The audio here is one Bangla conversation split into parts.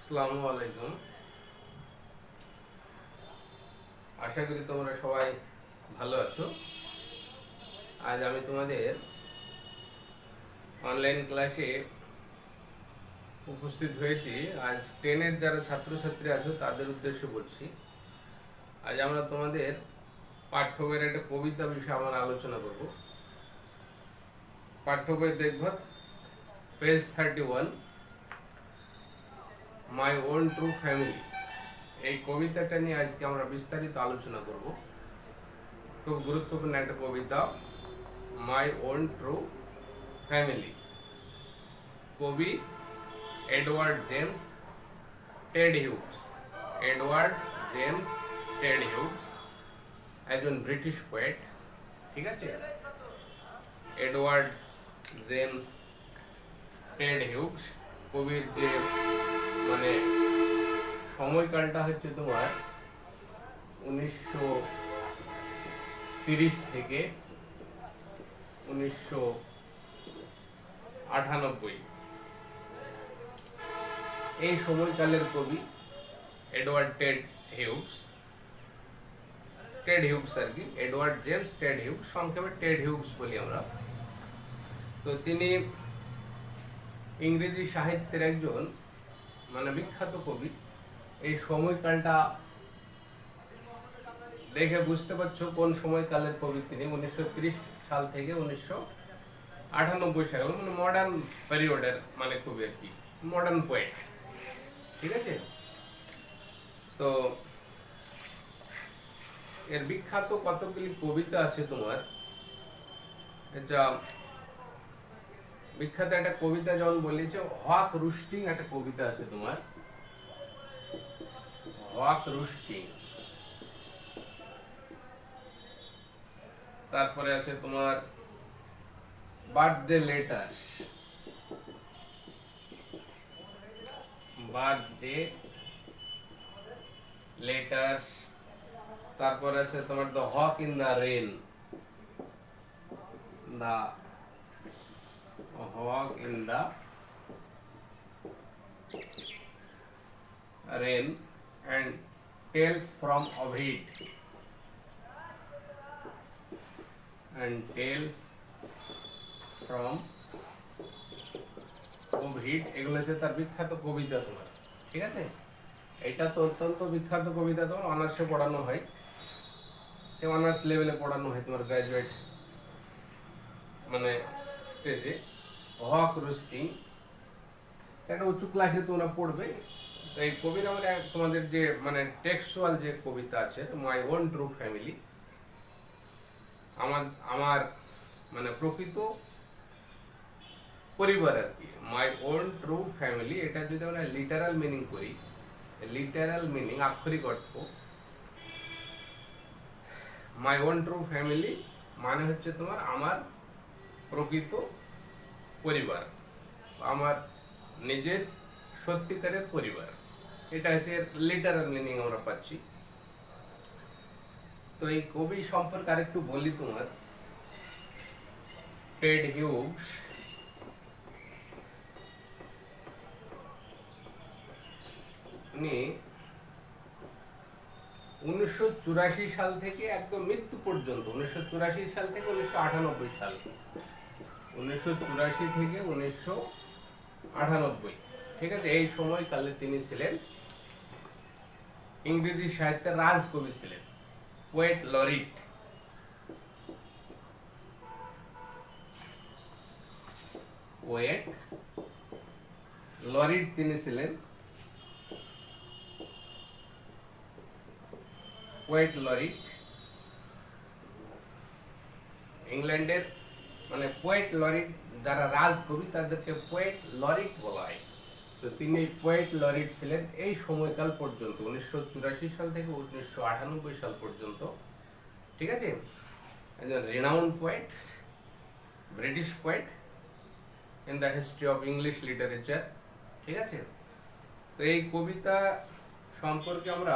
আসসালামু আলাইকুম। আশা করি তোমরা সবাই ভালো আছো। আজ আমি তোমাদের অনলাইন ক্লাসে উপস্থিত হয়েছি। আজ 10-এর যারা ছাত্রছাত্রী আছো তাদের উদ্দেশ্যে বলছি। আজ আমরা তোমাদের পাঠ্য বইয়ের একটা কবিতা বিষয়ে আমরা আলোচনা করব। পাঠ্য বই দেখব page 31, my own true family. এই কবিতাটা নিয়ে আজকে আমরা বিস্তারিত আলোচনা করব। খুব গুরুত্বপূর্ণ একটা কবিতা, মাই ওন ট্রু ফ্যামিলি। কবি Edward James Ted huge. Edward James Ted huge একজন ব্রিটিশ পোয়েট। ঠিক আছে, এডওয়ার্ড জেমস টেড হিউজ কবির যে মানে সময়কালটা হচ্ছে তোমার 1930 থেকে 1998। এই সময়কালের কবি এডওয়ার্ড হিউজ আর কি, এডওয়ার্ড জেমস টেড হিউজ, সংক্ষেপে টেড হিউজ বলি আমরা। তো তিনি ইংরেজি সাহিত্যের একজন মানে বিখ্যাত কবি। এই সময়কালটা দেখে বুঝতে পারছো কোন সময়কালের কবি তিনি। 1930 সাল থেকে 1998 সাল, মানে মডার্ন পিরিয়ডের মানে কবি আর কি, মডার্ন পোয়েট। ঠিক আছে, তো এর বিখ্যাত কতগুলি কবিতা আছে তোমার। এটা বিখ্যাত একটা কবিতা যেমন বলেছে, হক রুস্টিং একটা কবিতা আছে তোমার, হক রুস্টিং। তারপরে আছে তোমার বার্থডে লেটার্স, বার্থডে লেটার্স। তারপরে আছে তোমার the hawk in the rain, the hawk in the rain and tales from Ovid, and tales from Ovid। এগুলো হচ্ছে তার বিখ্যাত কবিতা তোমার। ঠিক আছে, এটা তো অত্যন্ত বিখ্যাত কবিতা, তোমার অনার্সে পড়ানো হয়, অনার্স লেভেলে পড়ানো হয় তোমার, গ্রাজুয়েট মানে স্টেজে। হক রোস্টিং একটা উঁচু ক্লাসে তোমরা পড়বে। তো এই কবির আমরা তোমাদের যে মানে টেক্সচুয়াল যে কবিতা আছে, মাই ওন ট্রু ফ্যামিলি, আমার আমার মানে প্রকৃত পরিবার আর কি, মাই ওন ট্রু ফ্যামিলি। এটা যদি আমরা লিটারাল মিনিং করি, লিটারাল মিনিং আক্ষরিক অর্থ, মাই ওন ট্রু ফ্যামিলি মানে হচ্ছে তোমার আমার প্রকৃত পরিবার, আমার নিজের সত্যিকারের পরিবার। এটা হচ্ছে লিটারাল মিনিং আমরা পাচ্ছি। তো এই কবি সম্পর্কে আরেকটু বলি তোমার। টেড হিউজ উনি 1984 সাল থেকে একদম মৃত্যু পর্যন্ত, 1984 সাল থেকে 1998 সাল, 1984 থেকে 1998, ঠিক আছে, এই সময়কালে তিনি ছিলেন ইংরেজি সাহিত্যের রাজকবি, ছিলেন পোয়েট লরিট। পোয়েট লরিট তিনি ছিলেন, পোয়েট লরিট। ইংল্যান্ডের মানে পোয়েট লরিট যারা রাজকবি তাদেরকে পোয়েট লরিট বলা হয়। তো তিনি পোয়েট লরিট ছিলেন এই সময়কাল পর্যন্ত, 1984 সাল থেকে 1998 সাল পর্যন্ত। ঠিক আছে, একজন renowned poet, British poet in the history of English literature. ঠিক আছে, তো এই কবিতা সম্পর্কে আমরা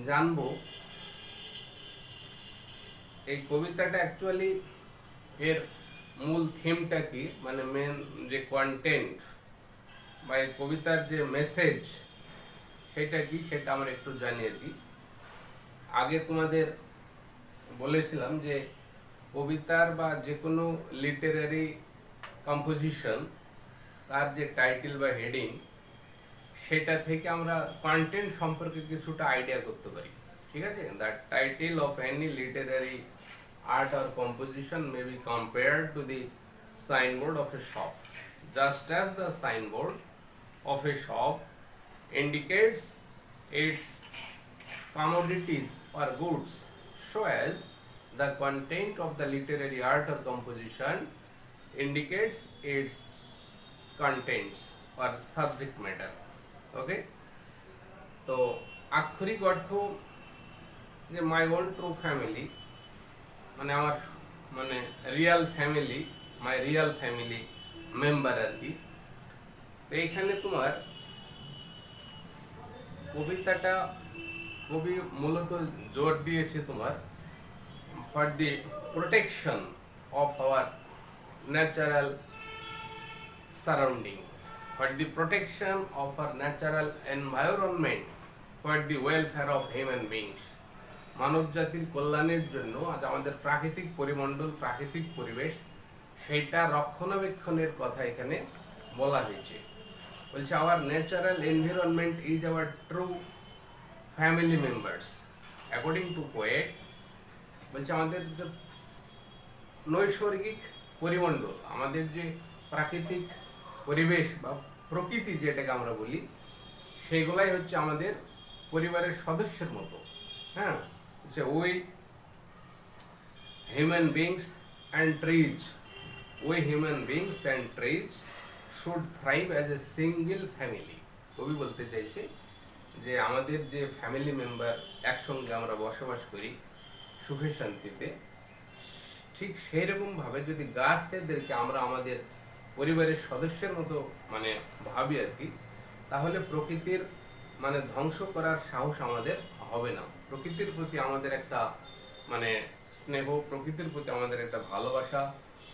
জানবো। এই কবিতাটা অ্যাকচুয়ালি এর মূল থিমটা কি, মানে মেন যে কন্টেন্ট, বা এই কবিতার যে মেসেজ সেটা কি সেটা আমরা একটু জানি আর কি। আগে তোমাদের বলেছিলাম যে কবিতার বা যে কোনো লিটারারি কম্পোজিশন তার যে টাইটেল বা হেডিং সেটা থেকে আমরা কন্টেন্ট সম্পর্কে কিছুটা আইডিয়া করতে পারি, ঠিক আছে। The title of any Literary art or composition may be compared to the signboard of a shop, just as the signboard of a shop indicates its commodities or goods, so as the content of the literary art or composition indicates its contents or subject matter. Okay, তো আক্ষরিক অর্থ যে মাই ওন ট্রু ফ্যামিলি মানে আমার মানে রিয়াল ফ্যামিলি, মাই রিয়াল ফ্যামিলি মেম্বার আর কি। তো এইখানে তোমার কবিতাটা কবি মূলত জোর দিয়েছে তোমার for the protection of our natural surrounding, for the protection of our natural environment, for the welfare of human beings. মানব জাতির কল্যাণের জন্য আজ আমাদের প্রাকৃতিক পরিমণ্ডল, প্রাকৃতিক পরিবেশ সেইটা রক্ষণাবেক্ষণের কথা এখানে বলা হয়েছে। বলছে our natural environment is our true family members according to poet. বলছে আমাদের যে নৈসর্গিক পরিমণ্ডল, আমাদের যে প্রাকৃতিক পরিবেশ বা প্রকৃতি যেটাকে আমরা বলি, সেইগুলাই হচ্ছে আমাদের পরিবারের সদস্যের মতো। হ্যাঁ, we human beings and trees, we human beings and trees should thrive as a single family। কবি বলতে চাইছে যে আমাদের যে ফ্যামিলি মেম্বার একসঙ্গে আমরা বসবাস করি সুখে শান্তিতে, ঠিক সেই রকম ভাবে যদি গাছদেরকে আমরা আমাদের পরিবারের সদস্যের মতো মানে ভাবি আর কি, তাহলে প্রকৃতির মানে ধ্বংস করার সাহস আমাদের হবে না। প্রকৃতির প্রতি আমাদের একটা মানে স্নেহ, প্রকৃতির প্রতি আমাদের একটা ভালোবাসা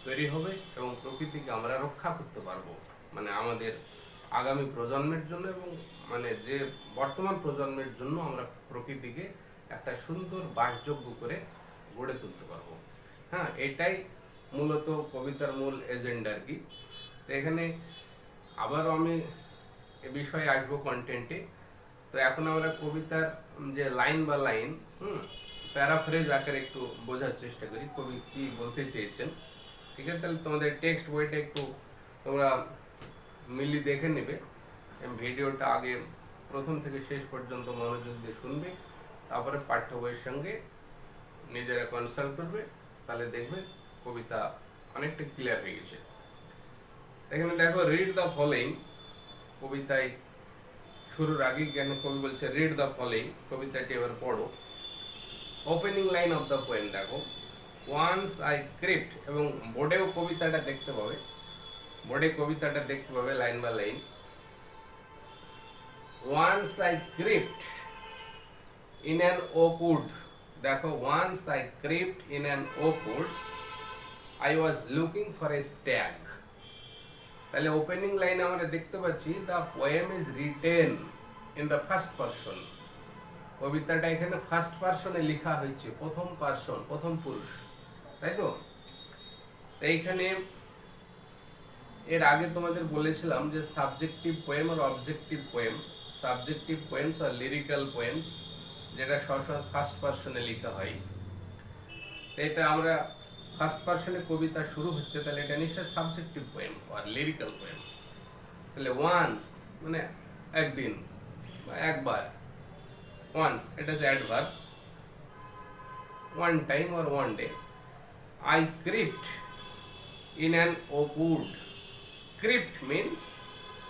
তৈরি হবে এবং প্রকৃতিকে আমরা রক্ষা করতে পারবো মানে আমাদের আগামী প্রজন্মের জন্য এবং মানে যে বর্তমান প্রজন্মের জন্য আমরা প্রকৃতিকে একটা সুন্দর বাসযোগ্য করে গড়ে তুলতে পারবো। হ্যাঁ, এটাই মূলত কবিতার মূল এজেন্ডা আর কি। তো এখানে আবারও আমি এ বিষয়ে আসবো কন্টেন্টে। তো এখন আমরা কবিতার যে লাইন বা লাইন প্যারাফ্রেজ আকারে একটু বোঝার চেষ্টা করি কবি কি বলতে চেয়েছেন, ঠিক আছে। তাহলে তোমাদের টেক্সট বইটা একটু তোমরা মিলি দেখে নেবে, ভিডিওটা আগে প্রথম থেকে শেষ পর্যন্ত মনোযোগ দিয়ে শুনবে, তারপরে পাঠ্য বইয়ের সঙ্গে নিজেরা কনসাল্ট করবে, তাহলে দেখবে কবিতা অনেকটা ক্লিয়ার হয়ে গেছে। এখানে দেখো রিড দ্য ফলোইং, কবিতায় শুরুর আগে জ্ঞান কবি বলছে রিড দ্য ফলোইং, কবিতাটি এবার পড়ো। Opening line of the poem দেখো, ওয়ান্স আই ক্রিপ্ট, এবং বোর্ডেও কবিতাটা দেখতে পাবে, বোর্ডে কবিতাটা দেখতে পাবে line by line. Once I crept in an oak wood, দেখো once I crept in an oak wood, I was looking for a stag. তাহলে ওপেনিং লাইনে আমরা দেখতে পাচ্ছি the poem is written in the first person, কবিতাটা এখানে ফার্স্ট পারসনে লেখা হয়েছে, প্রথম পারসন, প্রথম পুরুষ, তাই তো। এইখানে এর আগে তোমাদের বলেছিলাম যে সাবজেক্টিভ পোয়েম আর অবজেক্টিভ পোয়েম, সাবজেক্টিভ পোয়েমস আর লিরিক্যাল পোয়েমস যেটা সবসময় ফার্স্ট পারসনে লেখা হয়। এটা আমরা ফার্স্ট পারসনে কবিতা শুরু হচ্ছে, তাহলে এটা নিশ্চয়ই সাবজেক্টিভ পোয়েম আর লিরিক্যাল পোয়েম। তাহলে ওয়ান্স মানে একদিন বা একবার, ওয়ান্স এটা হচ্ছে adverb, one time or one day. I crept in an oak wood. Crept means,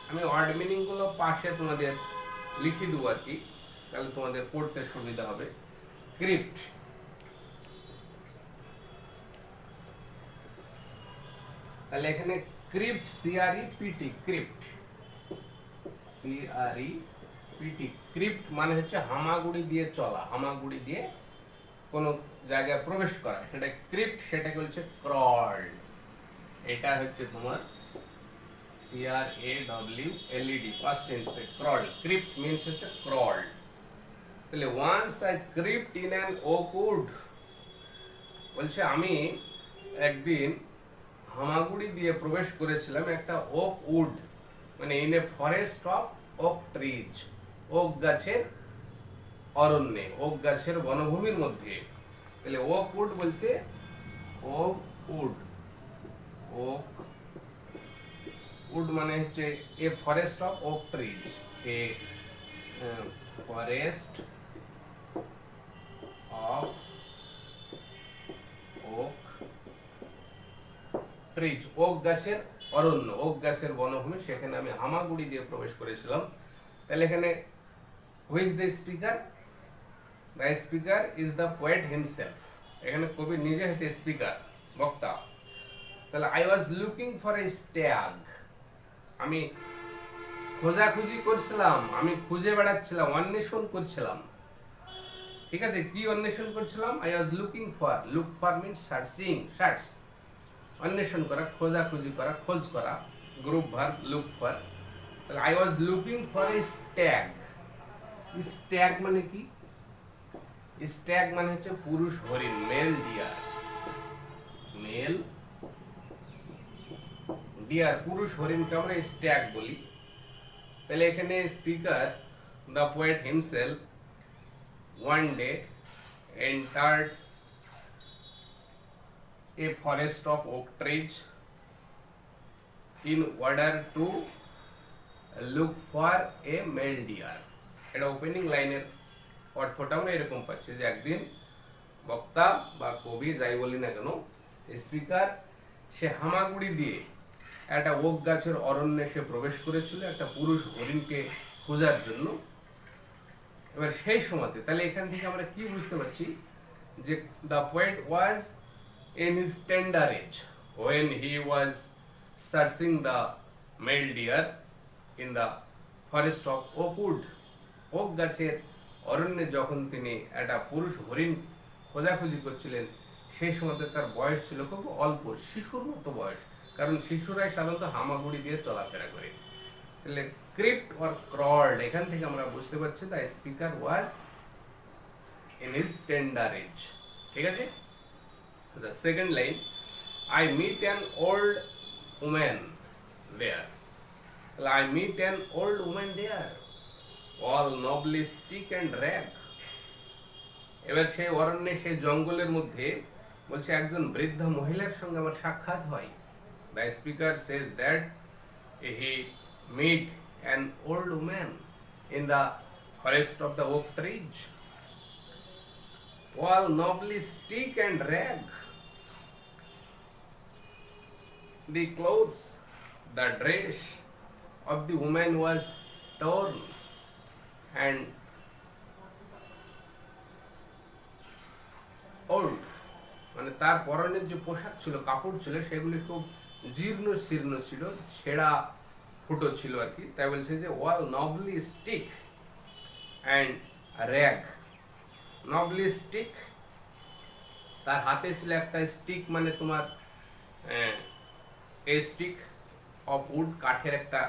আমি ওয়ার্ড মিনিং গুলো পাশে তোমাদের লিখে দেবো আর কি, তাহলে তোমাদের পড়তে সুবিধা হবে। ক্রিপ্ট, তাহলে এখানে crept, CREPT, crept, CREPT, crept মানে হচ্ছে হামাগুড়ি দিয়ে চলা, হামাগুড়ি দিয়ে কোন জায়গায় প্রবেশ করা, সেটা ক্রিপ্ট, সেটাকে বলছে ক্রল। এটা হচ্ছে তোমার CRAWLED past tense crawled. Crept means হচ্ছে crawled. তাহলে once I crept in an oak wood, বলছে আমি একদিন হামাগুড়ি দিয়ে প্রবেশ করেছিলাম একটা ওক উড, মানে in a forest of oak trees, oak গাছের অরণ্যে, ওক গাছের বনভূমির মধ্যে। তাহলে ওক উড বলতে ওক উড, ওক উড মানে হচ্ছে a forest of oak trees, a forest of oak trees, oak গাছের অরণ্য, ওক গাছের বনভূমি, সেখানে আমি হামাগুড়ি দিয়ে প্রবেশ করেছিলাম। তাহলে এখানে who is the speaker? The speaker is the poet himself. এখানে কবি নিজে হচ্ছে স্পিকার, বক্তা। তাহলে I was looking for a stag, আমি খোঁজাখুঁজি করছিলাম, আমি খুঁজে বেড়াচ্ছিলাম, অন্বেষণ করছিলাম। ঠিক আছে, কি অন্বেষণ করছিলাম? I was looking for, look for means searching, search, অন্বেষণ করা, খোঁজাখুঁজি করা, খোঁজ করা, গ্রুপ ভার্ব লুক ফর। তাহলে I was looking for a stag. Stag মানে কি? স্ট্যাগ মানে হচ্ছে পুরুষ হরিণ, মেল ডিয়ার, মেল ডিয়ার, পুরুষ হরিণকে আমরা স্ট্যাগ বলি। তাহলে এখানে speaker, the poet himself, one day entered a forest of oak trees in order to look for a male deer. এটা ওপেনিং লাইনের অর্থটা আমরা এরকম পাচ্ছি যে একদিন বক্তা বা কবি যাই বলি না কেন, স্পিকার, সে হামাগুড়ি দিয়ে একটা ওক গাছের অরণ্যে সে প্রবেশ করেছিল একটা পুরুষ হরিণকে খোঁজার জন্য। এবার সেই সময়তে, তাহলে এখান থেকে আমরা কি বুঝতে পারছি যে the poet was in his tender age when he was searching the male deer in the forest of oak wood, oak গাছের অরণ্যে যখন তিনি একটা পুরুষ হরিণ খোঁজাখুঁজি করছিলেন, সেই সময়তে তার বয়স ছিল খুব অল্প, শিশুর মতো বয়স, কারণ শিশুরাই সাধারণত হামাগুড়ি দিয়ে চলাফেরা করে। তাহলে ক্রিপ্ট অর ক্রলড, এখান থেকে আমরা বুঝতে পারছি the speaker was in his tender age. ঠিক আছে, the second line, I meet an old woman there. তাহলে I meet an old woman there, all knobbly stick and rag. এবার সেই অরণ্যে, সেই জঙ্গলের মধ্যে বলছে একজন বৃদ্ধ মহিলার সঙ্গে আমার সাক্ষাৎ হয়। The speaker says that he meet an old woman in the forest of the oak trees, all nobly stick and rag. The clothes, the dress of the woman was torn and old, মানে তার পরনের যে পোশাক ছিল, কাপড় ছিল, সেগুলি খুব জীর্ণ শীর্ণ ছিল, ছেঁড়া ফুটো ছিল আর কি। তাই বলছে যে all knobbly stick and rag. Knobbly stick, তার হাতে ছিল একটা স্টিক, মানে তোমার এ স্টিক অফ উড, কাঠের একটা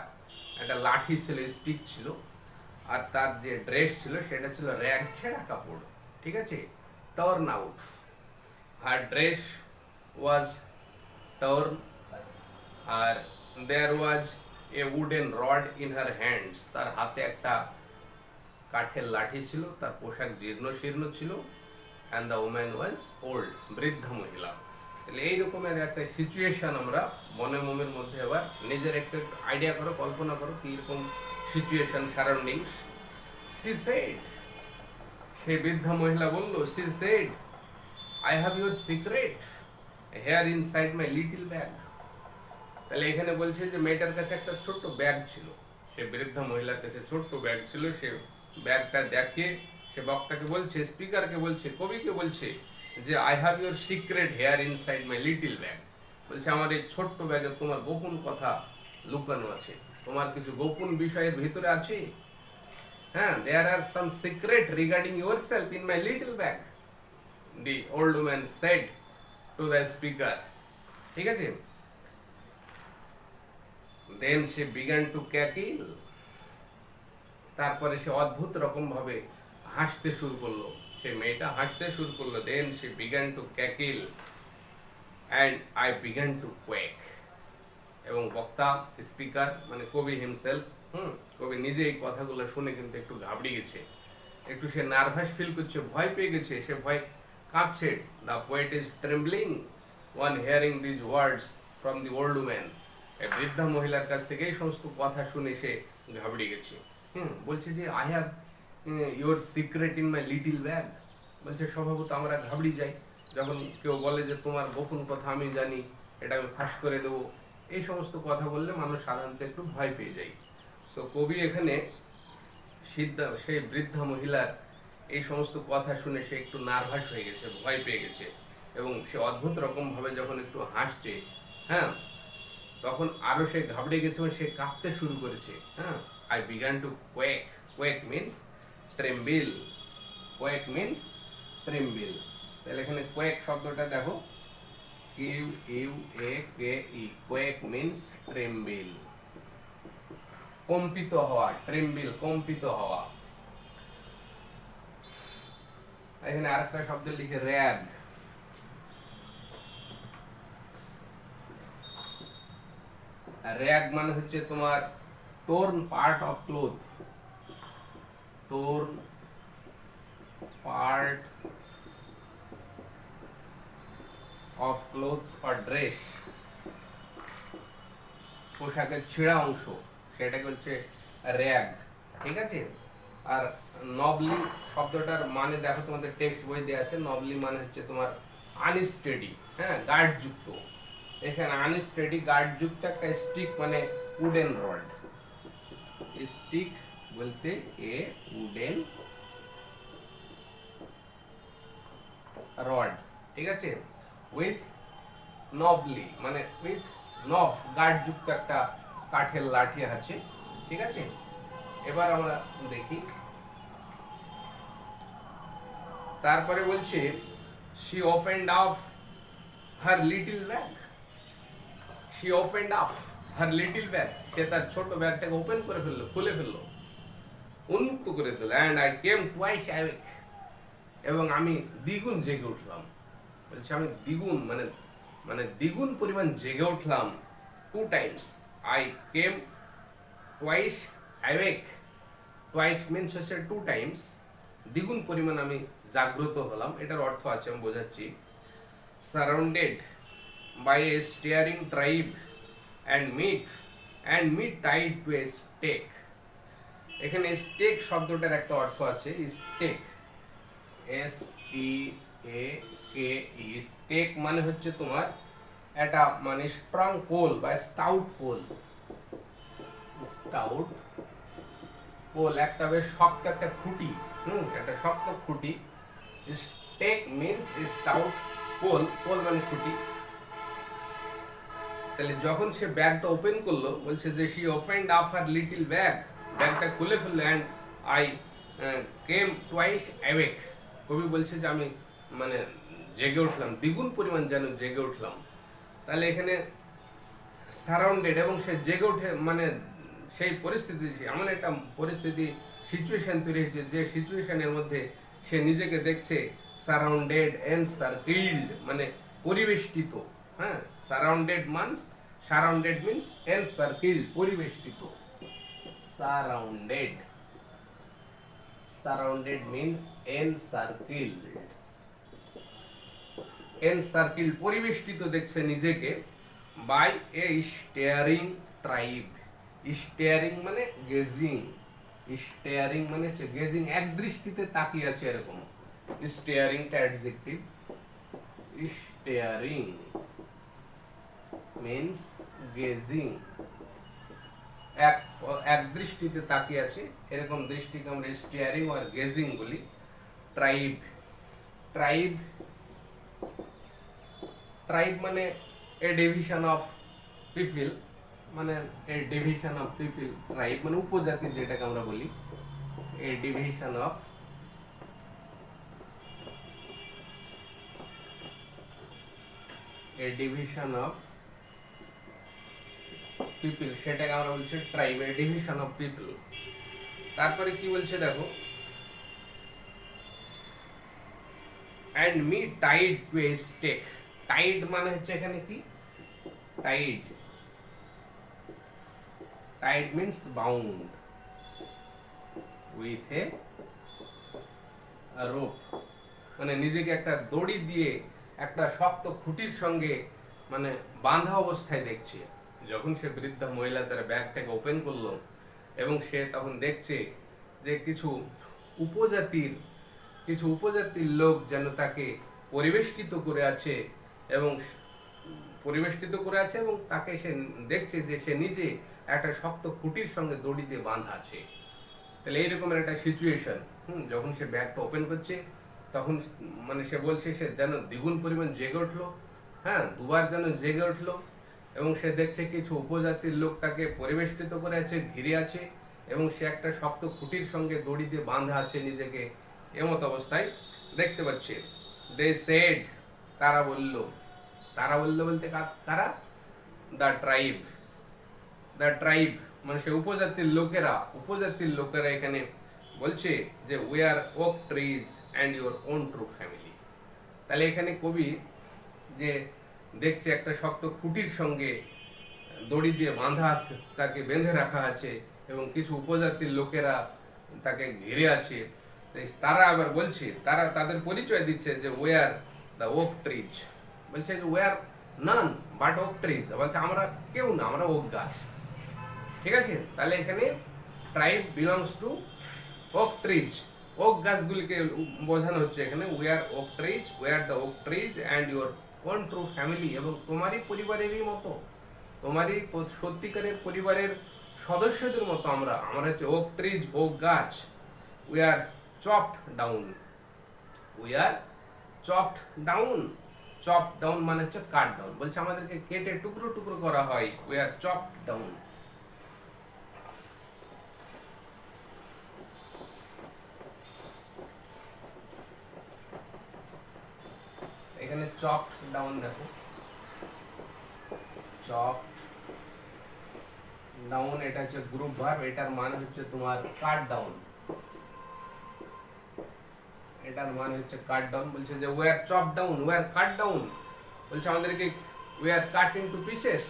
লাঠি ছিল, স্টিক ছিল। আর তার যে ড্রেস ছিল সেটা ছিল র্যাগ, ছেঁড়া কাপড়। ঠিক আছে, টর্ন আউট। আর ড্রেস ওয়াজ টর্ন, আর there was a wooden rod in her hands, তার হাতে একটা কাঠের লাঠি ছিল, তার পোশাক জীর্ণ শীর্ণ ছিল। And the woman was old, বৃদ্ধা মহিলা। তাহলে এইরকমের একটা সিচুয়েশন আমরা মনে মনের মধ্যে এবার নিজের একটু আইডিয়া করো, কল্পনা করো কি এরকম সিচুয়েশন, সারাউন্ডিংস। সি সেড, সে বৃদ্ধা মহিলা বলল, she said, I have your secret here inside my little bag. তাহলে এখানে বলছে যে মেয়েটার কাছে একটা ছোট্ট ব্যাগ ছিল, সে বৃদ্ধা মহিলার কাছে ছোট্ট ব্যাগ ছিল। সে ব্যাগটা দেখিয়ে সে বক্তাকে বলছে, স্পিকারকে বলছে, কবিকে বলছে যে I have your secret here inside my little bag. বলছে আমার এই ছোট্ট ব্যাগে তোমার গোপন কথা লুকানো আছে, তোমার কিছু গোপন বিষয়ের ভিতরে আছে। হ্যাঁ, there are some secret regarding yourself in my little bag, the old woman said to the speaker. ঠিক আছে, দেন সে বিগান টু ক্যাকিল, তারপরে সে অদ্ভুত রকম ভাবে হাসতে শুরু করলো, সে মেয়েটা হাসতে শুরু করলো। দেন সে began to cackle and I began to quake. এবং বক্তা, স্পিকার মানে কবি হিমসেলফ, কবি নিজে এই কথাগুলো শুনে কিন্তু একটু ঘাবড়ে গেছে, একটু সে নার্ভাস ফিল করছে, ভয় পেয়ে গেছে, সে ভয় কাঁপছে। The poet is trembling one hearing these words from the old woman. এই বৃদ্ধা মহিলার কাছ থেকে এই সমস্ত কথা শুনে সে ঘাবড়ে গেছে। বলছে যে I have your secret in my little bag. বলছে স্বভাবত আমরা ঘাবড়ে যাই যখন কেউ বলে যে তোমার গোপন কথা আমি জানি, এটা আমি ফাঁস করে দেবো, এই সমস্ত কথা বললে মানুষ সাধারণত একটু ভয় পেয়ে যায়। তো কবি এখানে সেই বৃদ্ধা মহিলার এই সমস্ত কথা শুনে সে একটু নার্ভাস হয়ে গেছে, ভয় পেয়ে গেছে, এবং সে অদ্ভুত রকম ভাবে যখন একটু হাসছে, হ্যাঁ, তখন আরো সে ঘাবড়ে গেছে এবং সে কাঁপতে শুরু করেছে। হ্যাঁ, I began to quake. Quake means tremble. Quake means tremble. তাহলে এখানে কোয়েক শব্দটা দেখো, Q U A K E. Quake means tremble, কম্পিত হওয়া। ট্রেম্বিল কম্পিত হওয়া। এখানে আরেকটা শব্দ লিখে র্যাগ। র্যাগ মানে হচ্ছে তোমার torn part of cloth, torn part of clothes or dress, পোশাকের ছেঁড়া অংশ, সেটাকে হচ্ছে র্যাগ। ঠিক আছে। আর নবলি শব্দটার মানে দেখো তোমাদের টেক্সট বই দেওয়া আছে। নবলি মানে হচ্ছে তোমার আনস্টেডি, হ্যাঁ, গার্ডযুক্ত। এখানে আনস্টেডি গার্ডযুক্ত একটা স্টিক মানে উডেন রড। স্টিক বলতে এ উডেন রড, ঠিক আছে। উইথ নবলি মানে উইথ নব, গার্ডযুক্ত একটা কাঠের লাঠি আছে, ঠিক আছে। এবার আমরা দেখি, তারপরে বলছে she opened off her little bag, she opened off her little bag, সে তার ছোট ব্যাগটাকে ওপেন করে ফেললো, খুলে ফেললো, উন্মুক্ত করে দিল। and I came twice awake, এবং আমি দ্বিগুণ জেগে উঠলাম। বলছে আমি দ্বিগুণ মানে দ্বিগুণ পরিমাণ জেগে উঠলাম। 2 times I came twice awake, twice means হচ্ছে 2 times, দ্বিগুণ পরিমাণ আমি জাগ্রত হলাম। এটার অর্থ আছে, আমি বোঝাচ্ছি। Surrounded by a staring tribe and meet tied to a stake. এখানে স্টেক শব্দটার একটা অর্থ আছে, stake, S T A K E. Stake মানে হচ্ছে তোমার একটা মানে স্ট্রং পোল বা স্টাউট পোল। স্টাউট পোল একটা বেশ শক্ত একটা খুঁটি, একটা শক্ত খুঁটি। Stake means stout pole, pole মানে খুঁটি। তাহলে যখন সে ব্যাগটা ওপেন করলো, বলছে যে she opened up her little bag, ব্যাগটা খুলে ফেললো, and I came twice awake, কবি বলছে যে আমি মানে জেগে উঠলাম, দ্বিগুণ পরিমাণ যেন জেগে উঠলাম। তাহলে এখানে সারাউন্ডেড, এবং সে জেগে উঠে মানে সেই পরিস্থিতি, এমন একটা পরিস্থিতি সিচুয়েশন তৈরি হয়েছে যে সিচুয়েশনের মধ্যে সে নিজেকে দেখছে সারাউন্ডেড এন্ড সার্কেলড মানে পরিবেষ্টিত। হ্যাঁ, সারাউন্ডেড মিন্স এন্ড সার্কেল পরিবেষ্টিত। সারাউন্ডেড মিন্স এনসার্কেল পরিবেষ্টিত দেখছে নিজেকে by a staring tribe. Staring মানে গেজিং, স্টিয়ারিং মানে হচ্ছে গেজিং, এক দৃষ্টিতে তাকিয়ে আছে এরকম। স্টিয়ারিংটা অ্যাডজেক্টিভ, স্টিয়ারিং মিন্স গেজিং, এক দৃষ্টিতে তাকিয়ে আছে, এরকম দৃষ্টিকে আমরা স্টিয়ারিং আর গেজিং বলি। ট্রাইব মানে এ ডিভিশন অফ পিপল, মানে a division of people. Tribe মানে উপজাতি যেটাকে আমরা বলি, এ ডিভিশন অফ পিপল, সেটাকে আমরা বলছি tribe, A division of people. তারপরে কি বলছে দেখো, and me tied to a stake। Tied মানে হচ্ছে এখানে কি, tied, tied means bound with a rope, মানে নিজেকে একটা দড়ি দিয়ে একটা শক্ত খুঁটির সঙ্গে মানে বাঁধা অবস্থায় দেখছে। যখন সে বৃদ্ধা মহিলা তার ব্যাগটাকে ওপেন করলো এবং সে তখন দেখছে যে কিছু উপজাতির লোক যেন তাকে পরিবেষ্টিত করে আছে এবং তাকে সে দেখছে যে সে নিজে একটা শক্ত খুঁটির সঙ্গে দড়ি দিয়ে বাঁধা আছে। তাহলে এইরকমের একটা সিচুয়েশন। যখন সে ব্যাগটা ওপেন করছে তখন মানে সে বলছে সে যেন দ্বিগুণ পরিমাণ জেগে উঠলো, হ্যাঁ, দুবার যেন জেগে উঠলো, এবং সে দেখছে কিছু উপজাতির লোক তাকে পরিবেষ্টিত করে আছে, ঘিরে আছে, এবং সে একটা শক্ত খুঁটির সঙ্গে দড়ি দিয়ে বাঁধা আছে নিজেকে, এমত অবস্থায় দেখতে পাচ্ছে। দে সেড, তারা বলল বলতে কারা, দ্য ট্রাইব মানে সে উপজাতির লোকেরা এখানে বলছে যে we are oak trees and your own true family. তাহলে এখানে কবি যে দেখছে একটা শক্ত খুঁটির সঙ্গে দড়ি দিয়ে বাঁধা আছে, তাকে বেঁধে রাখা আছে, এবং কিছু উপজাতির লোকেরা তাকে ঘিরে আছে। তারা আবার বলছে, তারা তাদের পরিচয় দিচ্ছে যে we are the oak trees, বলছে যে we are none but oak trees, বলছে আমরা কেউ না, আমরা ওক গাছ। ঠিক আছে, তাহলে এখানে tribe belongs to oak trees, oak গাছগুলিকে বোঝানো হচ্ছে এখানে। We are oak trees, we are the oak trees and your own true family, এবং তোমারই পরিবারেরই মতো, তোমারই সত্যিকারের পরিবারের সদস্যদের মতো আমরা হচ্ছে ওক ট্রিজ, ওক গাছ। উই আর চপড ডাউন মানে হচ্ছে কাট ডাউন, বলছে আমাদেরকে কেটে টুকরো টুকরো করা হয়। We are chopped down. এখানে চপড ডাউন দেখো, চপ ডাউন, এটা হচ্ছে গ্রুপ ভার্ব, এটার মানে হচ্ছে তোমার কাট ডাউন, এটার মানে হচ্ছে কাট ডাউন। বলছে যে we are chop down, we are cut down, বলছে আমাদেরকে we are cut into pieces,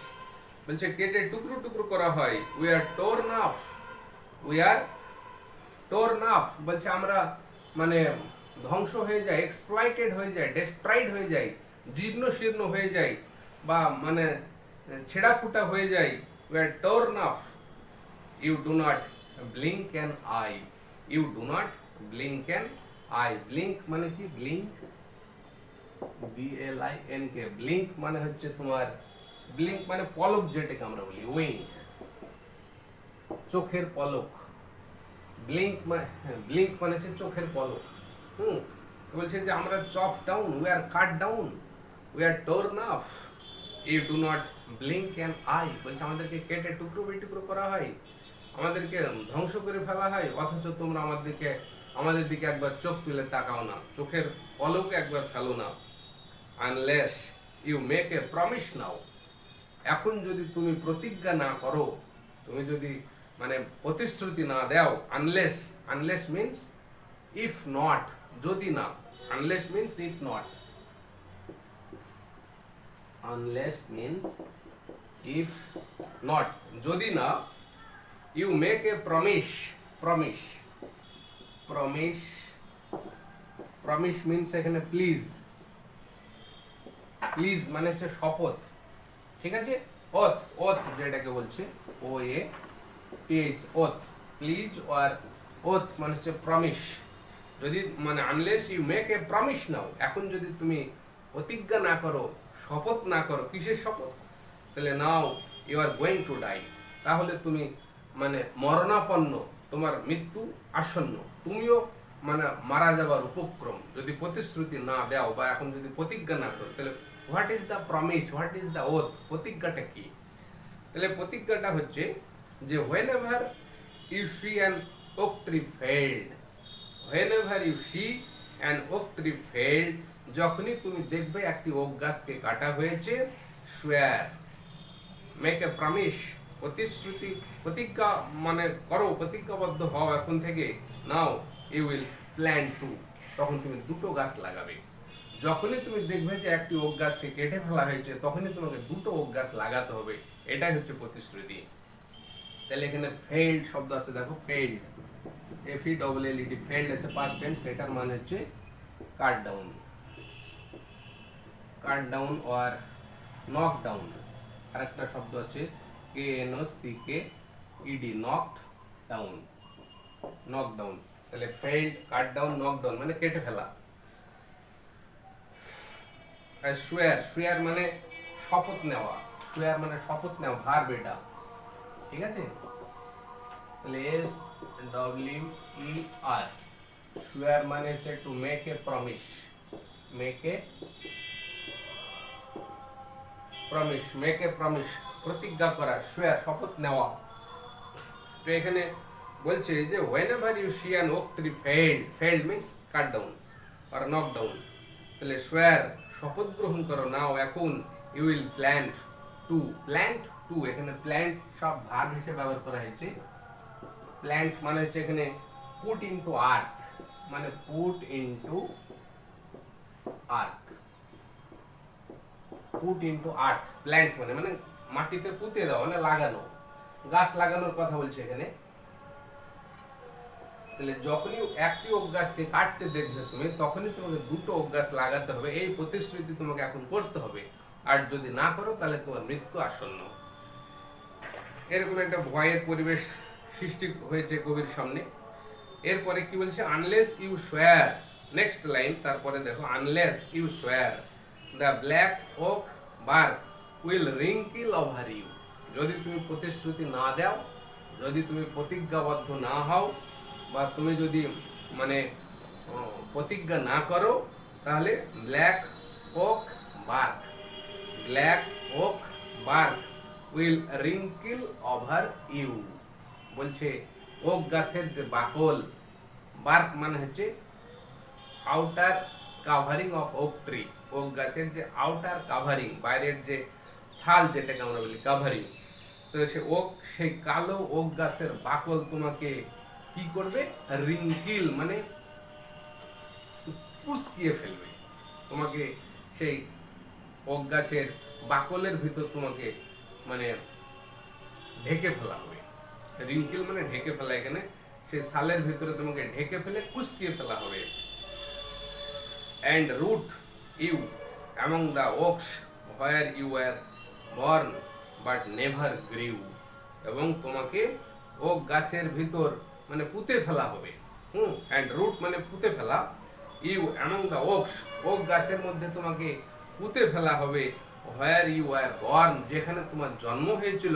বলছে কেটে টুকরো টুকরো করা হয়। উই আর টোর্ন আপ, বলছে আমরা মানে ধ্বংস হয়ে যায়, এক্সপ্লয়েটেড হয়ে যায়, ডেস্ট্রয়েড হয়ে যায়, জীর্ণ শীর্ণ হয়ে যায়, বা মানে ছেঁড়া ফুটা হয়ে যায়। We are torn up. You do not blink an eye, blink মানে কি, BLINK, ব্লিঙ্ক মানে হচ্ছে তোমার, ব্লিঙ্ক মানে পলক, যেটাকে আমরা বলি উইঙ্ক, চোখের পলক। ব্লিঙ্ক মানে হচ্ছে চোখের পলক। বলছে যে আমরা chop down, we are cut down, we are torn up, you do not blink an eye, বলছে আমাদেরকে কেটে টুকরো বিটুকরো করা হয়, আমাদেরকে ধ্বংস করে ফেলা হয়, অথচ তোমরা আমাদের দিকে একবার চোখ তুলে তাকাও না, চোখের পলক একবার ফেলো না। Unless you make a promise now, এখন যদি তুমি প্রতিজ্ঞা না করো, তুমি যদি মানে প্রতিশ্রুতি না দাও। আনলেস মিন্স ইফ নট, যদি না, আনলেস মিন্স ইফ নট, যদি না, you make a promise means এখানে প্লিজ মানে হচ্ছে শপথ, ঠিক আছে। ওথ যেটাকে বলছে OATH, ওথ, প্লিজ আর ওথ মানে হচ্ছে প্রমিস। যদি মানে unless you make a promise now, এখন যদি তুমি প্রতিজ্ঞা না করো, শপথ না করো, কিসের শপথ, তাহলে now you are going to die, তাহলে তুমি মানে মরণাপন্ন, তোমার মৃত্যু আসন্ন, তুমিও মানে মারা যাবার উপক্রম, যদি প্রতিশ্রুতি না দাও বা এখন যদি প্রতিজ্ঞা না করো। তাহলে what is the promise, what is the oath, প্রতিজ্ঞাটা কি? তাহলে প্রতিজ্ঞাটা হচ্ছে যে whenever you see an oak tree felled, যখনই তুমি দেখবে একটি ওক গাছকে কাটা হয়েছে, swear, make a promise, প্রতিশ্রুতি প্রতিজ্ঞা মানে করো, প্রতিজ্ঞাবদ্ধ হও এখন থেকে। Now you will plan to, তখন তুমি দুটো গাছ লাগাবে। যখনই তুমি দেখবে যে একটি ওক গাছকে কেটে ফেলা হয়েছে, তখনই তোমাকে দুটো ওক গাছ লাগাতে হবে। এটাই হচ্ছে প্রতিশ্রুতি। তাহলে এখানে ফেইল্ড শব্দ আছে, দেখো ফেইল্ড, FELLED, ফেইল্ড আছে পাস্ট টেন্স, এটার মানে হচ্ছে cut down, cut down or knock down. আরেকটা শব্দ আছে KNOCKED, knocked down, knock down. তাহলে felled, cut down, knock down মানে কেটে ফেলা। আর সুয়ার, সুয়ার মানে শপথ নেওয়া, সুয়ার মানে শপথ নেওয়া, ভার্ব এটা, ঠিক আছে। তাহলে SWER, সুয়ার মানে হচ্ছে to make a promise, make a promise, make a promise প্রতিজ্ঞা করা, সুয়ার শপথ নেওয়া। তো এখানে বলছে যে whenever you see an oak tree failed, failed means cut down or knock down, তাহলে swear শপথ গ্রহণ করো, নাও এখন, you will plant to, plant to, এখানে plant সব ভার্ব হিসেবে ব্যবহার করা হয়েছে। plant মানে হচ্ছে এখানে put into earth, মানে put into earth, put into earth, plant মানে মানে মাটিতে পুঁতে দাও, মানে লাগানো, গাছ লাগানোর কথা বলছে এখানে। তাহলে যখনই একটি ওক গাছকে কাটতে দেখবে তুমি, তখনই তোমাকে দুটো ওক গাছ লাগাতে হবে, এই প্রতিশ্রুতি তোমাকে এখন করতে হবে। আর যদি না করো তাহলে তোমার মৃত্যু আসন্ন। এরকম একটা ভয়ের পরিবেশ সৃষ্টি হয়েছে কবির সামনে। এরপরে কি বলছে, unless you swear, next line, তারপরে দেখো, unless you swear the black oak bark will wrinkle over you, যদি তুমি প্রতিশ্রুতি না দাও, যদি তুমি প্রতিজ্ঞাবদ্ধ না হও, বা তুমি যদি মানে প্রতিজ্ঞা না করো, তাহলে black oak bark, black oak bark will wrinkle over you, বলছে ওক গাছের যে বাকল, বার্ক মানে হচ্ছে outer covering of oak tree, oak গাছের যে আউটার কাভারিং, বাইরের যে ছাল যেটাকে আমরা বলি কাভারিং, তো সে ওক, সেই কালো ওক গাছের বাকল তোমাকে কি করবে, রিঙ্কিল মানে কুচকিয়ে ফেলবে, তোমাকে সেই ওক গাছের বাকলের ভিতর তোমাকে মানে ঢেকে ফেলা হবে। রিঙ্কিল মানে ঢেকে ফেলা, এখানে সেই সালের ভিতরে তোমাকে ঢেকে ফেলে কুচকিয়ে ফেলা হবে। and root you among the oaks where you were born but never grew, এবং তোমাকে ওক গাছের ভিতর মানে পুঁতে ফেলা হবে। and root মানে পুঁতে ফেলা, you among the oaks, oak গাছের মধ্যে তোমাকে পুঁতে ফেলা হবে, where you were born, যেখানে তোমার জন্ম হয়েছিল,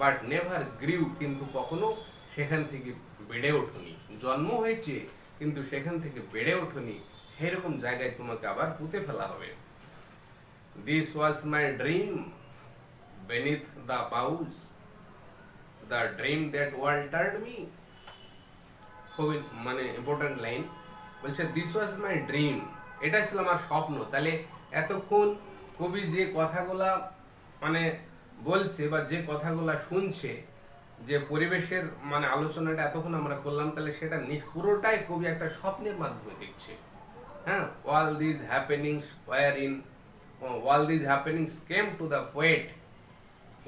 but never grew, কিন্তু কখনো সেখান থেকে বেড়ে ওঠোনি। জন্ম হয়েছে কিন্তু সেখান থেকে বেড়ে ওঠোনি, এরকম জায়গায় তোমাকে আবার পুঁতে ফেলা হবে। This was my dream beneath the boughs, the dream that altered me, খুবই মানে ইম্পর্টেন্ট লাইন, বলছে দিস ওয়াজ মাই ড্রিম, এটা ছিল আমার স্বপ্ন। তাহলে এতক্ষণ কবি যে কথাগুলা মানে বলছে বা যে কথাগুলা শুনছে, যে পরিবেশের মানে আলোচনাটা এতক্ষণ আমরা করলাম, তাহলে সেটা পুরোটাই কবি একটা স্বপ্নের মাধ্যমে দেখছে। হ্যাঁ, all these happenings were in, all these happenings came to the poet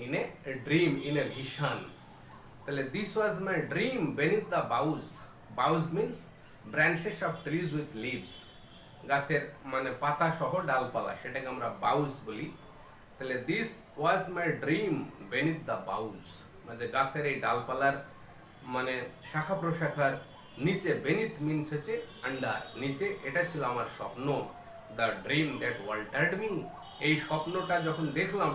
in a dream, in a vision. তাহলে this was my dream beneath the boughs, boughs means branches of trees with leaves, গাছের মানে পাতা সহ ডালপালা, সেটাকে আমরা বাউস বলি। তাহলে this was my dream beneath the boughs, মানে গাছের এই ডালপালার মানে শাখা প্রশাখার নিচে, beneath means হচ্ছে আন্ডার, নিচে, এটা ছিল আমার স্বপ্ন। the dream that altered me, এই স্বপ্নটা যখন দেখলাম,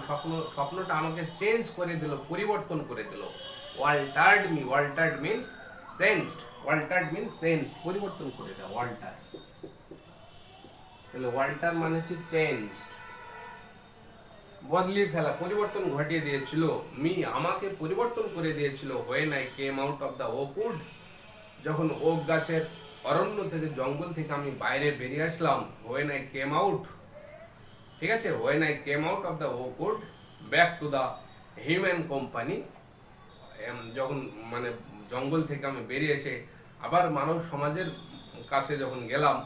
স্বপ্নটা আমাকে চেঞ্জ করে দিল, পরিবর্তন করে দিল। altered me, altered means changed, altered means changed, পরিবর্তন করে দেওয়া, alter। তাহলে alter মানে হচ্ছে চেঞ্জ, বদলিয়ে ফেলা, পরিবর্তন ঘটিয়ে দিয়েছিল। মি, আমাকে পরিবর্তন করে দিয়েছিল। when I came out of the oak wood, যখন ওক গাছের অরণ্য থেকে, জঙ্গল থেকে আমি বাইরে বেরিয়ে আসলাম, when I came out, ঠিক আছে, when I came out of the oak wood back to the human company, যখন মানে জঙ্গল থেকে আমি বেরিয়ে এসে আবার মানব সমাজের কাছে যখন গেলাম,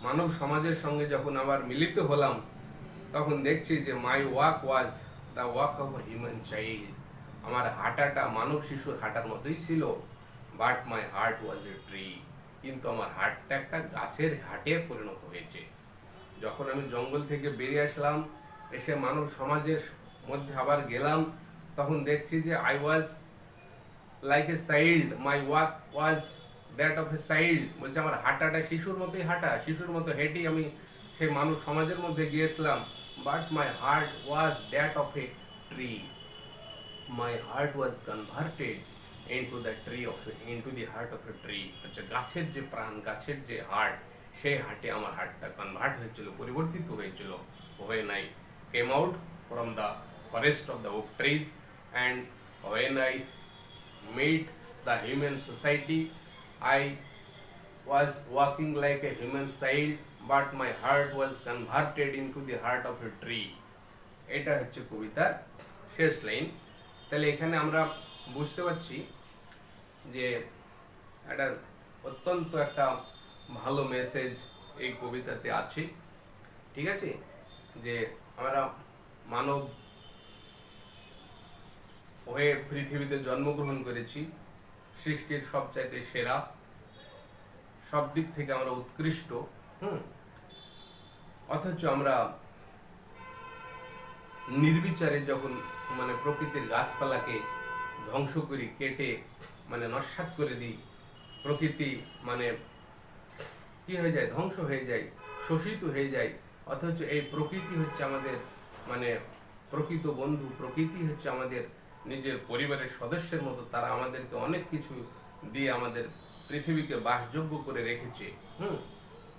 মানব সমাজের সঙ্গে যখন আবার মিলিত হলাম, তখন দেখছি যে my walk was the walk of human child. আমার হাঁটাটা মানব শিশুর হাঁটার মতোই ছিল, but my heart was a tree. কিন্তু আমার হার্টটা একটা গাছের হাটে পরিণত হয়েছে। যখন আমি জঙ্গল থেকে বেরিয়ে আসলাম, এসে মানব সমাজের মধ্যে আবার গেলাম, তখন দেখছি যে I was like a child, my walk was that of a child. বলছে আমার হাঁটাটা শিশুর মতোই হাঁটা, শিশুর মতো হেঁটেই আমি সেই মানব সমাজের মধ্যে গিয়েছিলাম, but my heart was that of a tree. My heart was converted into the heart of a tree। হচ্ছে গাছের যে প্রাণ, গাছের যে হার্ট, সেই হার্টে আমার হার্টটা কনভার্ট হয়েছিল, পরিবর্তিত হয়েছিল। when I came out from the forest of the oak trees and when I met the human society, I was walking like a human child, but my heart was converted into the heart of a tree। এটা হচ্ছে কবিতার শেষ লাইন। তাহলে এখানে আমরা বুঝতে পারছি যে একটা অত্যন্ত একটা ভালো মেসেজ এই কবিতাতে আছে। ঠিক আছে, যে আমরা মানব হয়ে পৃথিবীতে জন্মগ্রহণ করেছি, সৃষ্টির সবচাইতে সেরা, সব দিক থেকে আমরা উৎকৃষ্ট। অথচ আমরা নির্বিচারে যখন মানে প্রকৃতির গাছপালাকে ধ্বংস করি, কেটে মানে নস্যাৎ করে দিই, প্রকৃতি মানে কি হয়ে যায়, ধ্বংস হয়ে যায়, শোষিত হয়ে যায়। অথচ এই প্রকৃতি হচ্ছে আমাদের মানে প্রকৃত বন্ধু, প্রকৃতি হচ্ছে আমাদের নিজের পরিবারের সদস্যের মতো। তারা আমাদেরকে অনেক কিছু দিয়ে আমাদের পৃথিবীকে বাসযোগ্য করে রেখেছে।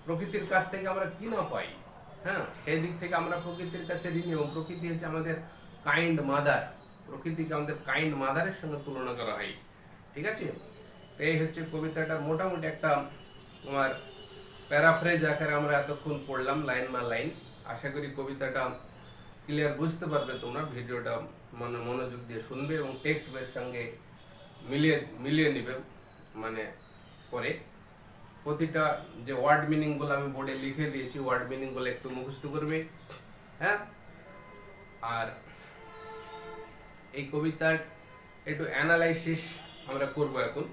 প্রকৃতির কাছ থেকে আমরা কি না পাই, হ্যাঁ, সেই দিক থেকে আমরা প্রকৃতির কাছে ঋণী। এবং প্রকৃতি হচ্ছে আমাদের কাইন্ড মাদার, প্রকৃতিকে আমাদের কাইন্ড মাদারের সঙ্গে তুলনা করা হয়। ঠিক আছে, তো এই হচ্ছে কবিতাটার মোটামুটি একটা তোমার প্যারাফ্রেজ আকারে আমরা এতক্ষণ পড়লাম লাইন বা লাইন। আশা করি কবিতাটা ক্লিয়ার বুঝতে পারবে তোমরা। ভিডিওটা মনোযোগ দিয়ে শুনবে এবং টেক্সট বইয়ের সঙ্গে মিলিয়ে নিবে মানে পরে। প্রতিটা যে ওয়ার্ড মিনিংগুলো আমি বোর্ডে লিখে দিয়েছি, ওয়ার্ড মিনিংগুলো একটু মুখস্থ করবে। হ্যাঁ, আর এই কবিতার একটু অ্যানালাইসিস আমরা করব এখন।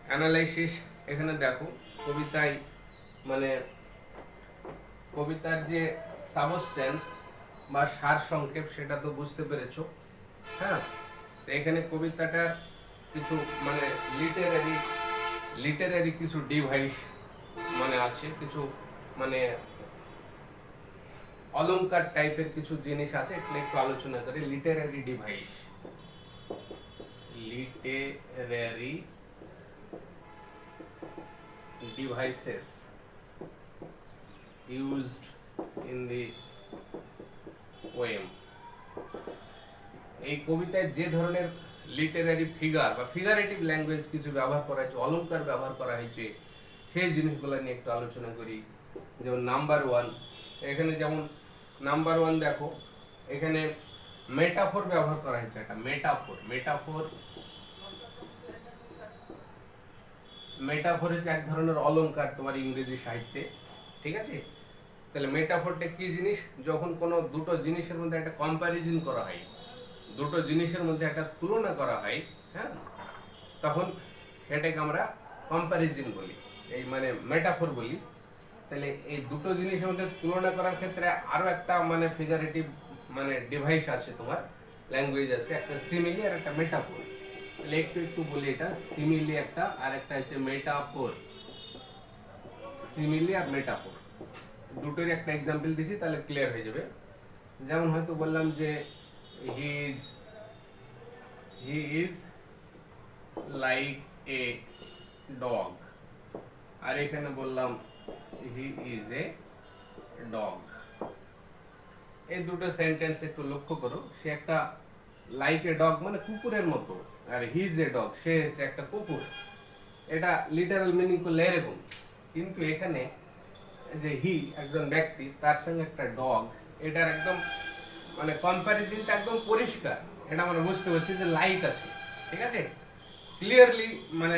অ্যানালাইসিস এখানে দেখো, কবিতায় মানে কবিতার যে সাবস্টেন্স বা সার সংক্ষেপ সেটা তো বুঝতে পেরেছো। হ্যাঁ, তো এখানে কবিতাটার কিছু মানে লিটারারি কিছু ডিভাইস মানে আছে, কিছু মানে অলংকার টাইপের কিছু জিনিস আছে, এগুলো একটু আলোচনা করি। Literary devices used in the poem। এই কবিতায় যে ধরনের লিটারারি ফিগার বা ফিগারেটিভ ল্যাঙ্গুয়েজ কিছু ব্যবহার করা হয়েছে, অলংকার ব্যবহার করা হয়েছে, সেই জিনিসগুলো নিয়ে একটু আলোচনা করি। যেমন নাম্বার 1, এখানে যেমন নাম্বার 1 দেখো, এখানে মেটাফোর ব্যবহার করা হয়েছে। একটা মেটাফোর হচ্ছে এক ধরনের অলংকার তোমার ইংরেজি সাহিত্যে। ঠিক আছে, তাহলে মেটাফোরটা কি জিনিস? যখন কোনো দুটো জিনিসের মধ্যে একটা কম্প্যারিজন করা হয়, দুটো জিনিসের মধ্যে একটা তুলনা করা হয়, হ্যাঁ, তখন সেটাকে আমরা কম্প্যারিজন বলি, এই মানে মেটাফোর বলি। তাহলে এই দুটো জিনিসের মধ্যে তুলনা করার ক্ষেত্রে আরো একটা মানে ফিগারেটিভ মানে ডিভাইস আছে তোমার, ল্যাঙ্গুয়েজ আছে, একটা সিমিলি আর একটা মেটাফোর। তাহলে একটু বলি, এটা সিমিলি একটা, আর একটা হচ্ছে মেটাফোর। সিমিলি আর মেটাফোর দুটোরই একটা এক্সাম্পল দিছি, তাহলে ক্লিয়ার হয়ে যাবে। যেমন হয়তো বললাম যে he is like a dog, আর এখানে বললাম হি ইজ এ ডগ। এই দুটো সেন্টেন্স একটু লক্ষ্য করো। সে একটা লাইক এ ডগ মানে কুকুরের মতো, আর হি ইজ এ ডগ সে হচ্ছে একটা কুকুর। এটা লিটারাল মিনিং করলে এরকম, কিন্তু এখানে যে হি একজন ব্যক্তি, তার সঙ্গে একটা ডগ, এটার একদম মানে কম্প্যারিজনটা একদম পরিষ্কার। এটা আমরা বুঝতে পারছি যে লাইক আছে, ঠিক আছে, ক্লিয়ারলি মানে